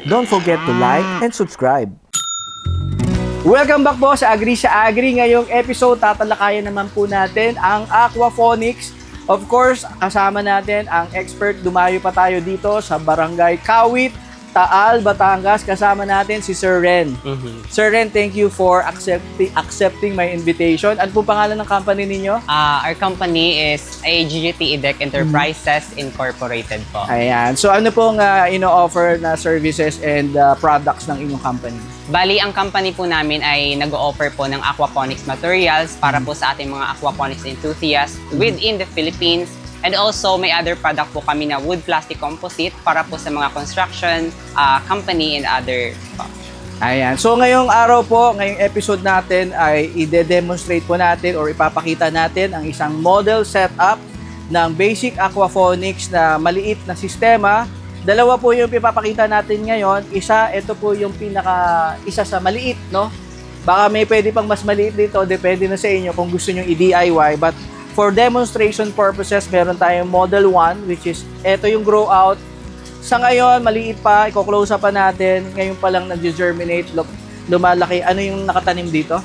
Don't forget to like and subscribe. Welcome back po sa Agri sa Agri. Ngayong episode, tatalakayan naman po natin ang aquaponics. Of course, kasama natin ang expert. Dumayo pa tayo dito sa Barangay Kawit, Taal, Batangas. Kasama natin si Sir Ren. Sir Ren, thank you for accepting my invitation. Ano po pangalan ng company ninyo? Our company is AGGT EDEC Enterprises Incorporated po. Ayan. So ano pong ino-offer na services and products ng inyong company? Bali, ang company po namin ay nag-o-offer po ng aquaponics materials para po sa ating mga aquaponics enthusiasts within the Philippines. And also, may other product po kami na wood plastic composite para po sa mga construction company and other po. Ayan. So, ngayong araw po, ngayong episode natin ay i-demonstrate po natin or ipapakita natin ang isang model setup ng basic aquaponics na maliit na sistema. Dalawa po yung ipapakita natin ngayon. Ito po yung isa sa maliit, no? Baka may pwede pang mas maliit dito, depende na sa inyo kung gusto nyo i-DIY. But for demonstration purposes, meron tayong Model 1, which is, ito yung grow out. Sa ngayon, maliit pa, i-close up pa natin. Ngayon pa lang nag-germinate, lumalaki. Ano yung nakatanim dito?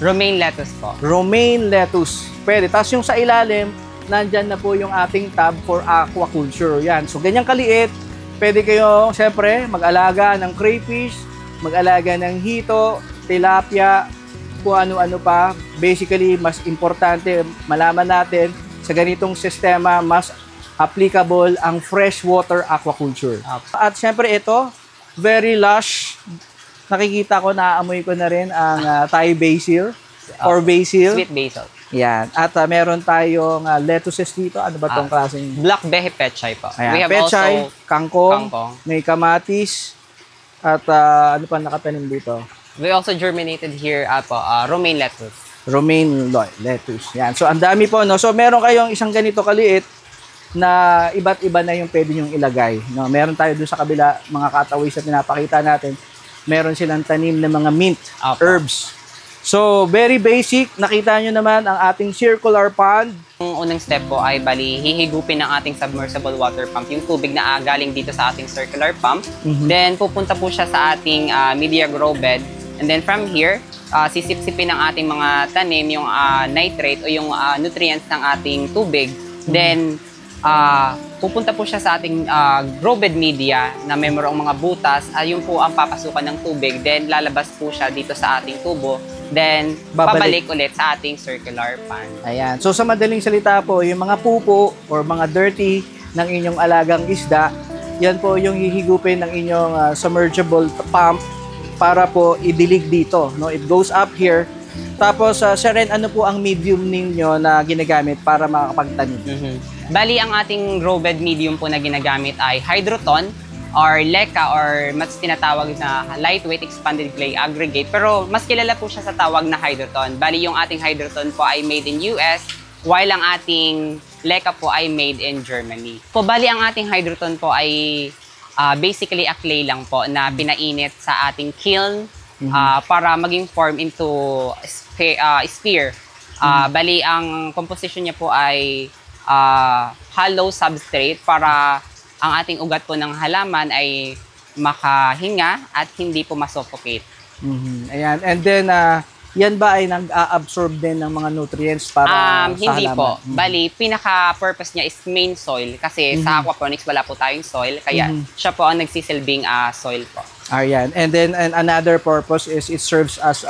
Romaine lettuce po. Romaine lettuce. Pwede. Tapos yung sa ilalim, nandyan na po yung ating tab for aquaculture. Yan. So, ganyang kaliit. Pwede kayo, siyempre, mag-alaga ng crayfish, mag-alaga ng hito, tilapia, kung ano-ano pa. Basically, mas importante malaman natin sa ganitong sistema, mas applicable ang freshwater aquaculture. At syempre ito, very lush. Nakikita ko, naaamoy ko na rin ang Thai basil or basil. Sweet basil. Yan. At meron tayong lettuces dito. Ano ba itong klaseng? Black Behe Pechay po. Ayan. We have Pechay, also kangkong, may kamatis, at ano pa nakatanim dito? We also germinated here romaine lettuce. Romaine lettuce. Yan. So, ang dami po, no? So, meron kayong isang ganito kaliit na iba't iba na yung pwede nyong ilagay. No? Meron tayo dun sa kabila, mga cutaways na pinapakita natin. Meron silang tanim na mga mint, herbs. So, very basic. Nakita nyo naman ang ating circular pond. Ang unang step po ay bali, hihigupin ng ating submersible water pump yung tubig na galing dito sa ating circular pump. Then, pupunta po siya sa ating media grow bed. And then from here, sisip-sipin ng ating mga tanim yung nitrate o yung nutrients ng ating tubig. Then, pupunta po siya sa ating grow bed media na may mayroong mga butas. Yun po ang papasukan ng tubig. Then, lalabas po siya dito sa ating tubo. Then, babalik ulit sa ating circular pond. Ayan. So, sa madaling salita po, yung mga pupo or mga dirty ng inyong alagang isda, yan po yung hihigupin ng inyong submersible pump para po idilig dito. No? It goes up here. Tapos, Sir Ren, ano po ang medium ninyo na ginagamit para makakapagtanim? Bali, ang ating grow bed medium po na ginagamit ay Hydroton or LECA or mas tinatawag na lightweight expanded clay aggregate. Pero mas kilala po siya sa tawag na Hydroton. Bali, yung ating Hydroton po ay made in US, while ang ating LECA po ay made in Germany. Po, bali, ang ating Hydroton po ay basically a clay lang po na pinainit sa ating kiln para maging form into sphere. Bali, ang composition niya po ay hollow substrate para ang ating ugat po ng halaman ay makahinga at hindi po masuffocate. Ayan. And then, yan ba ay nag-a-absorb din ng mga nutrients para sa hindi halaman? Po. Bali, pinaka-purpose niya is main soil kasi sa aquaponics wala po tayong soil kaya siya po ang nagsisilbing soil po. Ayan. And then another purpose is it serves as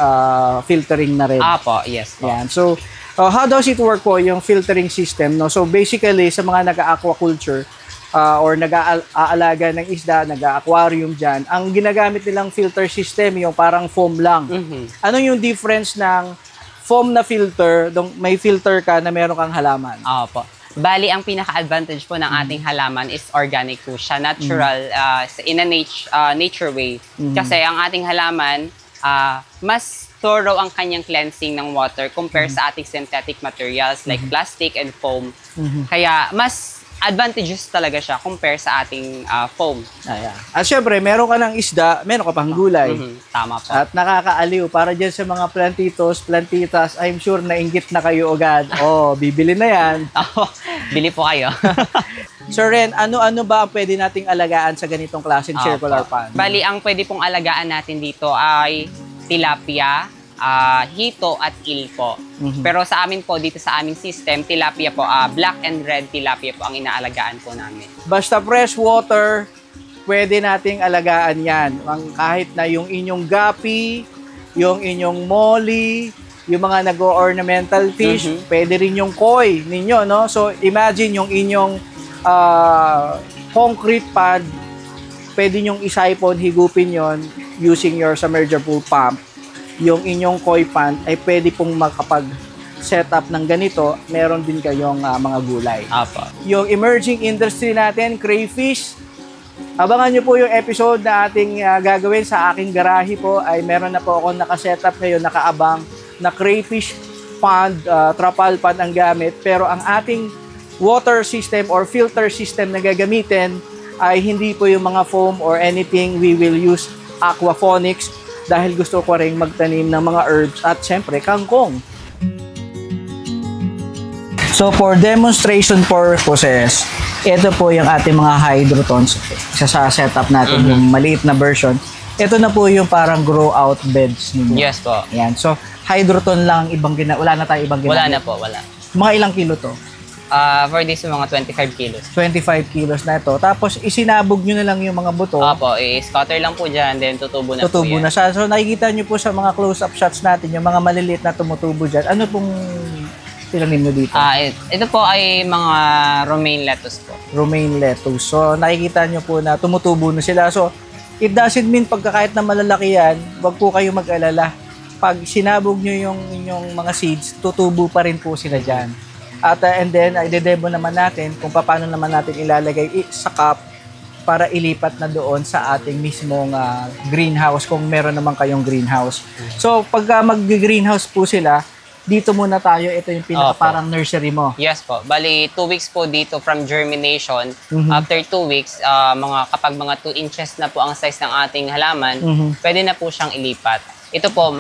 filtering na rin. Po, yes po. Ayan. So, how does it work po yung filtering system? No? So, basically, sa mga nag-aquaculture, or nag-aalaga ng isda, nag-aquarium dyan, ang ginagamit nilang filter system, yung parang foam lang. Ano yung difference ng foam na filter, may filter ka na meron kang halaman? Po. Bali, ang pinaka-advantage po ng ating halaman is organic po siya, natural, in a nature way. Kasi ang ating halaman, mas thorough ang kanyang cleansing ng water compare sa ating synthetic materials like plastic and foam. Kaya mas advantageous talaga siya compare sa ating foam. Ayan. At syempre, meron ka ng isda, meron ka pang gulay. Tama po. At nakakaaliw. Para dyan sa mga plantitos, plantitas, I'm sure nainggit na kayo agad. Oh, bibili na yan. Bili po kayo. Sir Ren, ano-ano ba ang pwede nating alagaan sa ganitong klaseng circular Opo. pond? Bali, ang pwede pong alagaan natin dito ay tilapia, hito at eel po. Pero sa amin po, dito sa aming system, tilapia po, black and red tilapia po ang inaalagaan po namin. Basta fresh water, pwede nating alagaan yan. Kahit na yung inyong gapi, yung inyong molly, yung mga nag-ornamental fish, pwede rin yung koi ninyo, no? So, imagine yung inyong concrete pad, pwede nyong isipon, higupin yon using your submersible pump. Yung inyong koi pond ay pwede pong makapag-set up ng ganito, meron din kayong mga gulay. Apo. Yung emerging industry natin, crayfish, abangan nyo po yung episode na ating gagawin sa aking garahe po, ay meron na po ako nakasetup ngayon, nakaabang na crayfish pond, trapal pond ang gamit, pero ang ating water system or filter system na gagamitin ay hindi po yung mga foam or anything. We will use aquaponics dahil gusto ko rin magtanim ng mga herbs at syempre kangkong. So for demonstration purposes, ito po yung ating mga hydrotons sa setup natin, yung maliit na version. Ito na po yung parang grow out beds ninyo. Yes po. Yan. So hydroton lang ibang wala na tayo ibang ginamit. Wala na po, wala. Mga ilang kilo to? For this, mga 25 kilos. 25 kilos na ito. Tapos isinabog nyo na lang yung mga buto. Opo, i-scatter lang po dyan, then tutubo na Tutubo po yan. na siya. So nakikita nyo po sa mga close-up shots natin, yung mga maliliit na tumutubo dyan. Ano pong tinanim nyo dito? Ito po ay mga romaine lettuce po. Romaine lettuce. So nakikita nyo po na tumutubo na sila. So it doesn't mean pagka kahit na malalaki yan, wag po kayo mag-alala. Pag sinabog nyo yung inyong mga seeds, tutubo pa rin po sila dyan. At and then, i-demo naman natin kung paano naman natin ilalagay sa cup para ilipat na doon sa ating mismong greenhouse kung meron naman kayong greenhouse. So, pagka mag-greenhouse po sila, dito muna tayo. Ito yung pinaka parang nursery mo. Yes po. Bali, 2 weeks po dito from germination. After 2 weeks, kapag mga 2 inches na po ang size ng ating halaman, pwede na po siyang ilipat. Ito po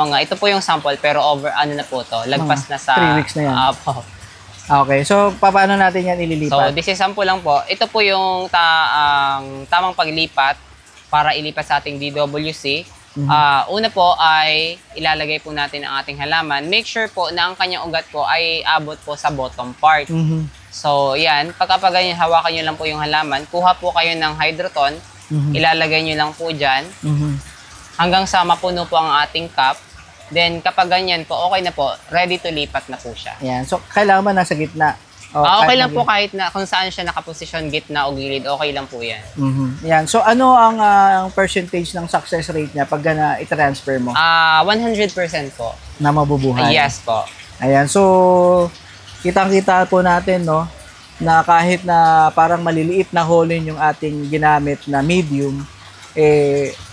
yung sample pero na po to. Lagpas na sa 3 weeks na yan. po. Okay, so paano natin yan ililipat? So, this is sample lang po. Ito po yung tamang paglipat para ilipat sa ating DWC. Una po ay ilalagay po natin ang ating halaman. Make sure po na ang kanyang ugat po ay abot po sa bottom part. So, yan. Pagka ganyan, hawakan nyo lang po yung halaman. Kuha po kayo ng hydroton. Ilalagay nyo lang po dyan. Hanggang sa mapuno po ang ating cup. Then, kapag ganyan po, okay na po. Ready to lipat na po siya. Yan. So, kailangan ba nasa gitna? Okay lang po kahit na kung saan siya nakaposisyon, gitna o gilid, okay lang po yan. Yan. So, ano ang percentage ng success rate niya pag i-transfer mo? 100% po. Na mabubuhay? Yes po. Ayan. So, kitang-kita po natin, no, na kahit na parang maliliit na holin yung ating ginamit na medium,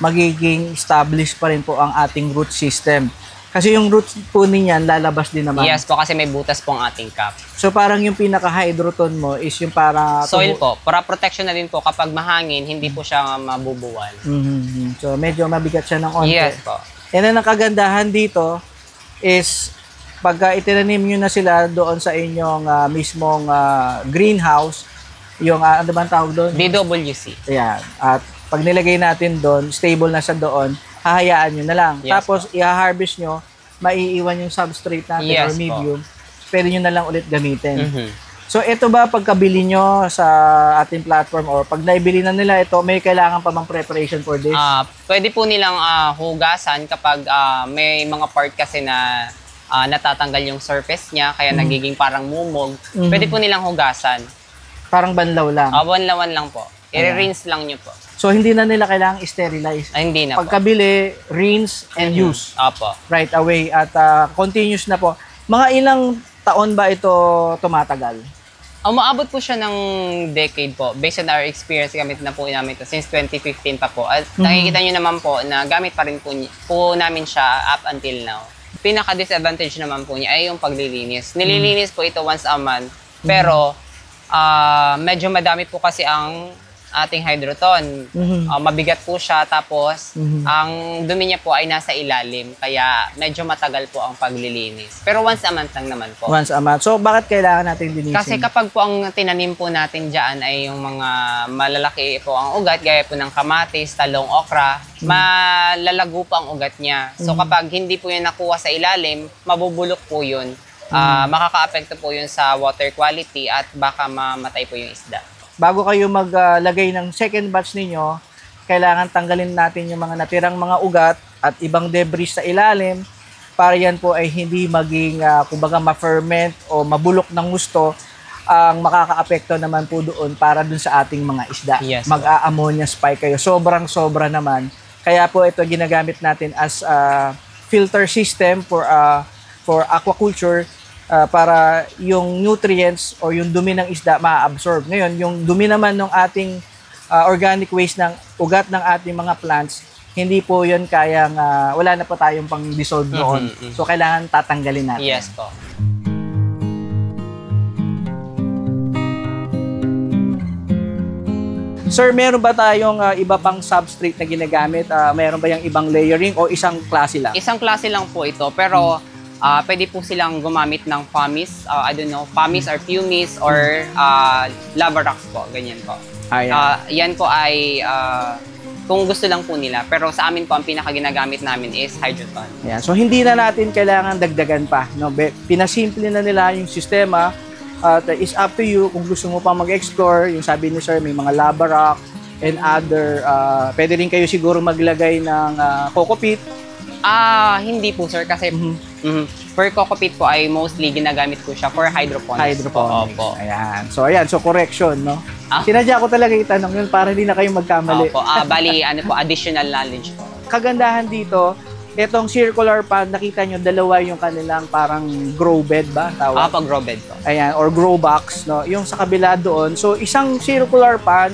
magiging established pa rin po ang ating root system. Kasi yung roots po niyan lalabas din naman. Yes po, kasi may butas po ang ating cup. So parang yung pinaka-hydroton mo is yung para... Soil po. Para protection na din po kapag mahangin, hindi po siya mabubuwal. So medyo mabigat siya ng onte. Yes po. And then ang kagandahan dito is pagka itinanim nyo na sila doon sa inyong mismong greenhouse, yung ano ba ang tawag doon? DWC. Ayan. At pag nilagay natin doon, stable na siya doon, hahayaan nyo na lang. Yes, tapos, i-harvest nyo, maiiwan yung substrate natin or medium. Pwede nyo na lang ulit gamitin. So, ito ba pagkabili nyo sa ating platform or pag naibili na nila ito, may kailangan pa bang preparation for this? Pwede po nilang hugasan kapag may mga part kasi na natatanggal yung surface niya, kaya nagiging parang mumog. Pwede po nilang hugasan. Parang banlaw lang? Banlawan lang po. I-rinse lang nyo po. So, hindi na nila kailangang sterilize? Hindi na pagkabili, rinse and use. Opo. Right away. At continuous na po. Mga ilang taon ba ito tumatagal? Umaabot po siya ng decade po. Based on our experience, gamit na po namin ito since 2015 pa po. At nakikita nyo naman po na gamit pa rin po namin siya up until now. Pinaka-disadvantage naman po niya ay yung paglilinis. Nililinis po ito once a month. Pero medyo madami po kasi ang ating hydroton. Mabigat po siya, tapos ang dumi niya po ay nasa ilalim, kaya medyo matagal po ang paglilinis. Pero once a month lang naman po. Once a month. So, bakit kailangan natin linisin? Kasi kapag po ang tinanim po natin dyan ay yung mga malalaki po ang ugat, gaya po ng kamatis, talong, okra, malalago po ang ugat niya. So, kapag hindi po yun nakuha sa ilalim, mabubulok po yun. Makaka-apekto po yun sa water quality at baka mamatay po yung isda. Bago kayo maglagay ng second batch ninyo, kailangan tanggalin natin yung mga natirang mga ugat at ibang debris sa ilalim para yan po ay hindi maging, kumbaga, ma-ferment o mabulok ng gusto. Ang makaka-apekto naman po doon para dun sa ating mga isda. Yes, Mag-a-ammonia spike kayo. Sobrang-sobra naman. Kaya po ito ginagamit natin as a filter system for aquaculture, para yung nutrients o yung dumi ng isda ma-absorb. Ngayon, yung dumi naman ng ating organic waste ng ugat ng ating mga plants, hindi po yun kayang, wala na po tayong pang-dissolve noon. So, kailangan tatanggalin natin. Yes po. Sir, meron ba tayong iba pang substrate na ginagamit? Meron ba yung ibang layering o isang klase lang? Isang klase lang po ito, pero pwede po silang gumamit ng pumice, I don't know, pumice or pumice or lava rocks po, ganyan po. Yan po ay kung gusto lang po nila, pero sa amin po ang pinaka-ginagamit namin is hydroton. Ayan. So hindi na natin kailangan dagdagan pa, no? Pinasimple na nila yung sistema. It's up to you kung gusto mo pang mag-explore. Yung sabi ni Sir, may mga lava rock and other, pwede rin kayo siguro maglagay ng coco peat. Hindi po sir, kasi for coco peat po ay mostly ginagamit ko siya for hydroponics. Opo. Ayan. So correction, no? Sinadya ko talaga itanong yun para hindi na kayo magkamali. Opo. Bali, additional knowledge po. Kagandahan dito, itong circular pan, nakita nyo, dalawa yung kanilang parang grow bed ba? Tawag? Grow bed po. Ayan, or grow box, no? Yung sa kabila doon. So, isang circular pan,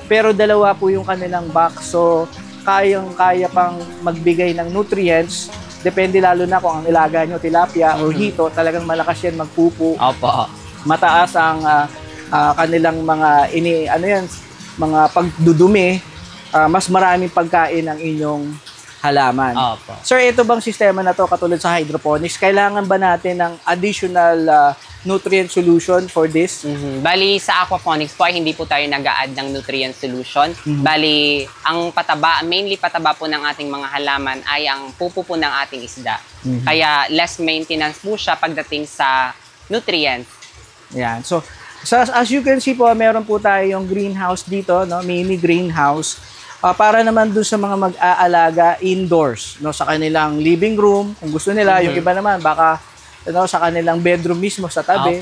pero dalawa po yung kanilang box. So, kayang-kaya pang magbigay ng nutrients. Depende lalo na kung ang ilaga nyo, tilapia or hito, talagang malakas yan magpupo. Opo. Mataas ang kanilang mga mga pagdudumi. Mas maraming pagkain ang inyong halaman. Opo. Sir, ito bang sistema na to katulad sa hydroponics, kailangan ba natin ng additional nutrient solution for this? Bali, sa aquaponics po ay hindi po tayo nag-a-add ng nutrient solution. Bali, ang mainly pataba po ng ating mga halaman ay ang pupo po ng ating isda. Kaya less maintenance po siya pagdating sa nutrients. Yan. So, as you can see po, meron po tayong greenhouse dito, no? Mini greenhouse. Para naman dun sa mga mag-aalaga indoors, no, sa kanilang living room, kung gusto nila. Yung iba naman baka sa kanilang bedroom mismo sa tabi.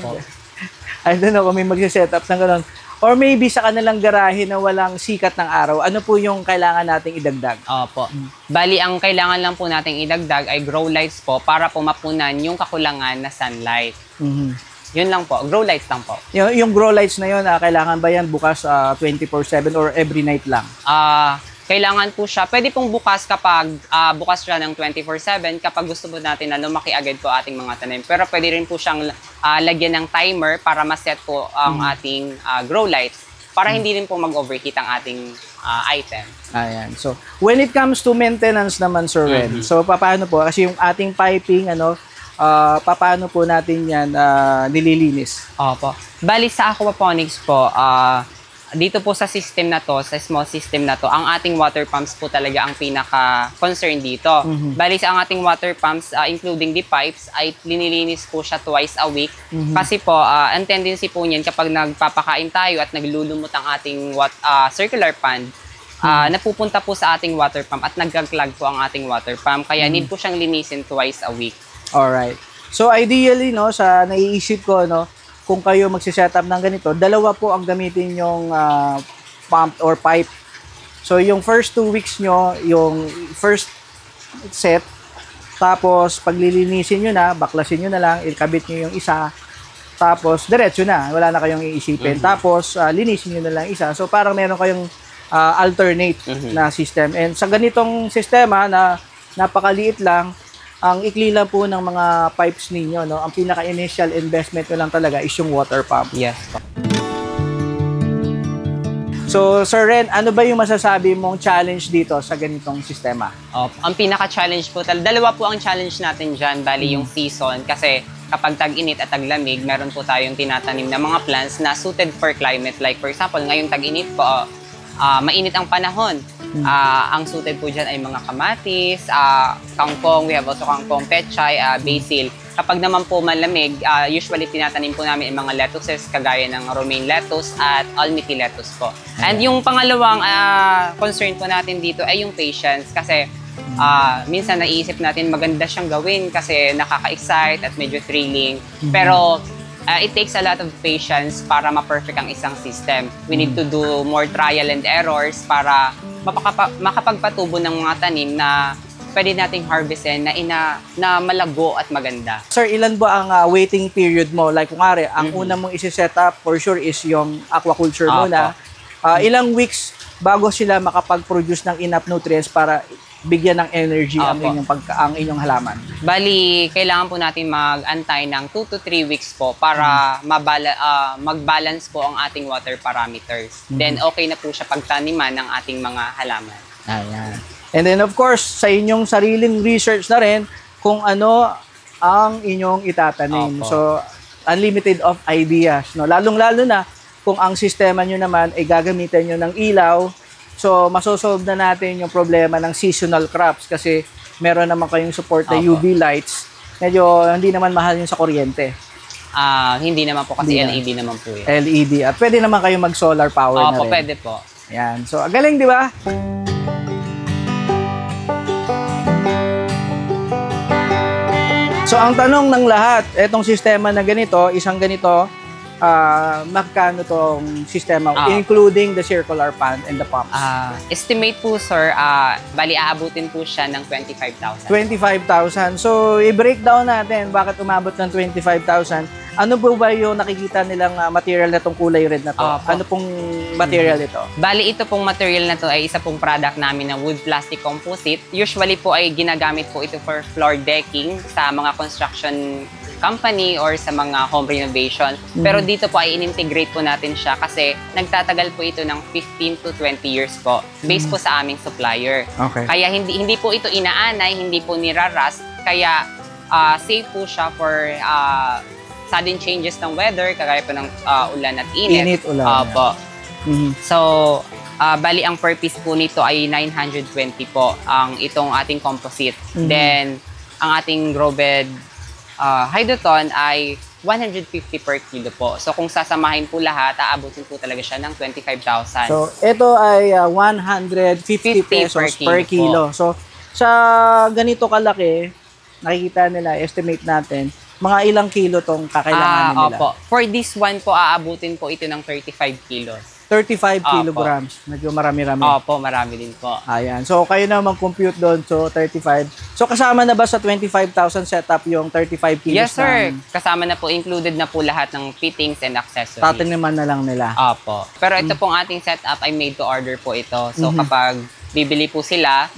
I don't know kung may mag-set up ng ganun. Or maybe sa kanilang garahe na walang sikat ng araw. Ano po yung kailangan nating idagdag? Opo. Bali, ang kailangan lang po nating idagdag ay grow lights po para po mapunan yung kakulangan na sunlight. Yun lang po. Grow lights lang po. Yung grow lights na yun, kailangan ba yan bukas 24/7 or every night lang? Kailangan po siya. Pwede pong bukas kapag bukas siya ng 24/7 kapag gusto po natin na lumaki agad po ating mga tanim. Pero pwede rin po siyang lagyan ng timer para ma-set po ang ating grow lights para hindi rin po mag-overheat ang ating item. Ayan. So, when it comes to maintenance naman, Sir Ren, so paano po? Kasi yung ating piping, paano po natin yan nililinis? Opo. Bali sa aquaponics po, dito po sa system na to, sa small system na to, ang ating water pumps po talaga ang pinaka-concern dito. Bali sa ang ating water pumps, including the pipes, ay linilinis po siya twice a week. Kasi po, ang tendency po niyan kapag nagpapakain tayo at naglulumot ang ating circular pond, napupunta po sa ating water pump at nagkaklag po ang ating water pump. Kaya need po siyang linisin twice a week. Alright. So ideally, sa naiisip ko, kung kayo magsiset up ng ganito, dalawa po ang gamitin yung pump or pipe. So yung first 2 weeks nyo, yung first set, tapos paglilinisin nyo na, baklasin nyo na lang, ikabit nyo yung isa, tapos diretso na, wala na kayong iisipin. Tapos linisin nyo na lang isa. So parang meron kayong alternate na system. And sa ganitong sistema na napakaliit lang, ang ikli lang po ng mga pipes ninyo, ang pinaka-initial investment nyo lang talaga is yung water pump. Yes. So So, Sir Ren, ano ba yung masasabi mong challenge dito sa ganitong sistema? Ang pinaka-challenge po, dalawa po ang challenge natin dyan, bali yung season, kasi kapag tag-init at tag-lamig, meron po tayong tinatanim na mga plants na suited for climate. Like for example, ngayong tag-init po, mainit ang panahon. Ang suited po dyan ay mga kamatis, kangkong, we have also kangkong, pechay, basil. Kapag naman po malamig, usually tinatanim po namin yung mga lettuces kagaya ng romaine lettuce at almiti lettuce po. And yung pangalawang concern po natin dito ay yung patience, kasi minsan naiisip natin maganda siyang gawin kasi nakaka-excite at medyo thrilling. Pero it takes a lot of patience para ma-perfect ang isang system. We need to do more trial and errors para makapagpatubo ng mga tanim na pwede nating harvestin na malago at maganda. Sir, ilan ba ang waiting period mo? Like, kung ang una mong isi-set up, for sure, is yung aquaculture muna. Ilang weeks bago sila makapag-produce ng enough nutrients para bigyan ng energy ang inyong halaman? Bali, kailangan po natin mag-antay ng 2 to 3 weeks po para mag-balance po ang ating water parameters. Then, okay na po siya pagtaniman ng ating mga halaman. Ayan. And then, of course, sa inyong sariling research na rin kung ano ang inyong itatanim. So, unlimited of ideas. No? Lalong-lalo na kung ang sistema nyo naman ay gagamitan nyo ng ilaw. So, masosolve na natin yung problema ng seasonal crops kasi meron naman kayong support na UV lights. Medyo hindi naman mahal yun sa kuryente. Hindi naman po kasi LED naman po yun. LED. At pwede naman kayong mag-solar power na rin. Pwede po. Ayan. So, galing, di ba? So, ang tanong ng lahat, etong sistema na ganito, isang ganito, magkano tong sistema, including the circular pan and the pumps? Estimate po, sir, bali aabutin po siya ng 25,000. 25,000. So, i-breakdown natin bakit umabot ng 25,000. Ano po ba yung nakikita nilang material na itong kulay red na to? Ano pong material ito? Bali, ito pong material na to ay isa pong product namin na wood plastic composite. Usually po ay ginagamit po ito for floor decking sa mga construction company or sa mga home renovation. Pero dito po ay in-integrate po natin siya kasi nagtatagal po ito ng 15 to 20 years po based po sa aming supplier. Kaya hindi po ito inaanay, hindi po nirarast, kaya safe po siya for sudden changes ng weather, kagaya po ng ulan at init. Ulan. So, bali ang per piece po nito ay 920 po ang itong ating composite. Then, ang ating grow bed hydroton ay 150 per kilo po. So, kung sasamahin po lahat, aabutin po talaga siya ng 25,000. So, ito ay 150 pesos per kilo. So, sa ganito kalaki, nakikita nila, estimate natin, mga ilang kilo tong kakailanganin nila? For this one po, aabutin po ito ng 35 kilos. 35 kilograms. Medyo marami-rami. Marami din po. Ayan. So, kayo na mag-compute doon. So, 35. So, kasama na ba sa 25,000 setup yung 35 kilos? Yes, sir. Kasama na po. Included na po lahat ng fittings and accessories. Tataniman na lang nila. Pero ito pong ating setup ay made to order po ito. So, kapag bibili po sila,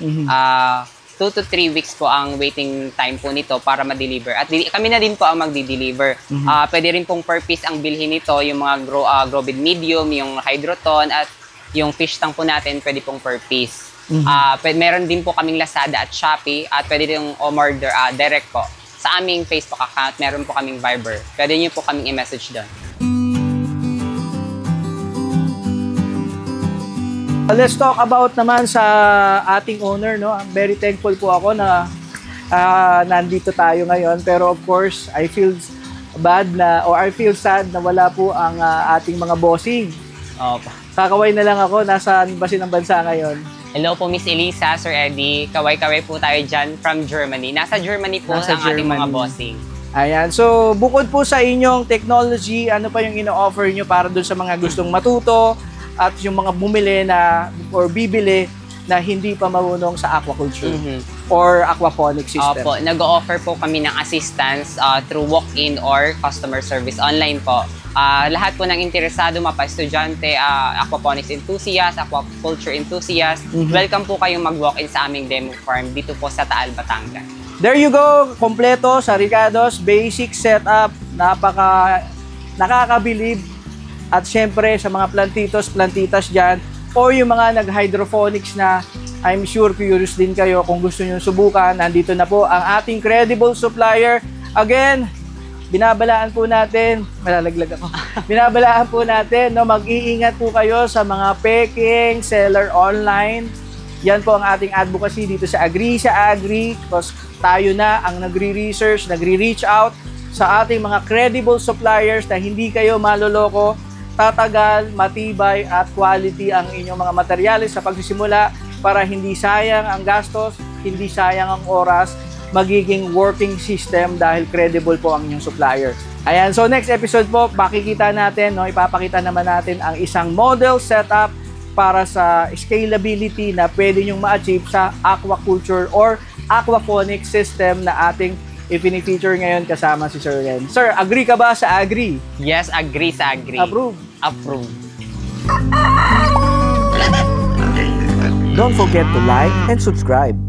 2 to 3 weeks po ang waiting time po nito para ma-deliver. At kami na din po ang magdi-deliver. Pwede rin pong per piece ang bilhin nito, yung mga grow bed medium, yung hydroton, at yung fish tank po natin, pwede pong per piece. Meron din po kaming Lazada at Shopee, at pwede rin umorder direct po. Sa aming Facebook account, meron po kaming Viber. Pwede nyo po kaming i-message doon. Let's talk about naman sa ating owner, no? I'm very thankful po ako na nandito tayo ngayon. Pero of course, I feel sad na wala po ang ating mga bossing. Kakaway na lang ako. Nasaan ba silang bansa ngayon? Hello po, Miss Elisa, Sir Eddie. Kaway-kaway po tayo dyan from Germany. Nasa Germany po ang ating mga bossing. Ayan. So, bukod po sa inyong technology, ano pa yung ino-offer nyo para dun sa mga gustong matuto at yung mga bumili na or bibili na hindi pa marunong sa aquaculture or aquaponic system? Nag-o-offer po kami ng assistance through walk-in or customer service online po. Lahat po ng interesado, mapa-estudyante, aquaponics enthusiast, aquaculture enthusiast, welcome po kayong mag-walk-in sa aming demo farm dito po sa Taal, Batangas. There you go, kompleto sa Ricardo's basic setup, nakakabilib At syempre sa mga plantitas dyan o yung mga nag-hydroponics na I'm sure curious din kayo kung gusto nyo subukan. Nandito na po ang ating credible supplier. Again, binabalaan po natin, malalaglag ako. Binabalaan po natin, no, mag-iingat po kayo sa mga peking, seller online. Yan po ang ating advocacy dito sa Agri because tayo na ang nagre-research, nagre-reach out sa ating mga credible suppliers na hindi kayo maloloko, tatagal, matibay at quality ang inyong mga materyales sa pagsisimula para hindi sayang ang gastos, hindi sayang ang oras, magiging working system dahil credible po ang inyong supplier. Ayan, so next episode po, makikita natin, no, ipapakita naman natin ang isang model setup para sa scalability na pwede nyong ma-achieve sa aquaculture or aquaponics system na ating ipini-feature ngayon kasama si Sir Ren. Sir, agree ka ba sa Agri? Yes, agree sa agree. Approve. Approve. Don't forget to like and subscribe.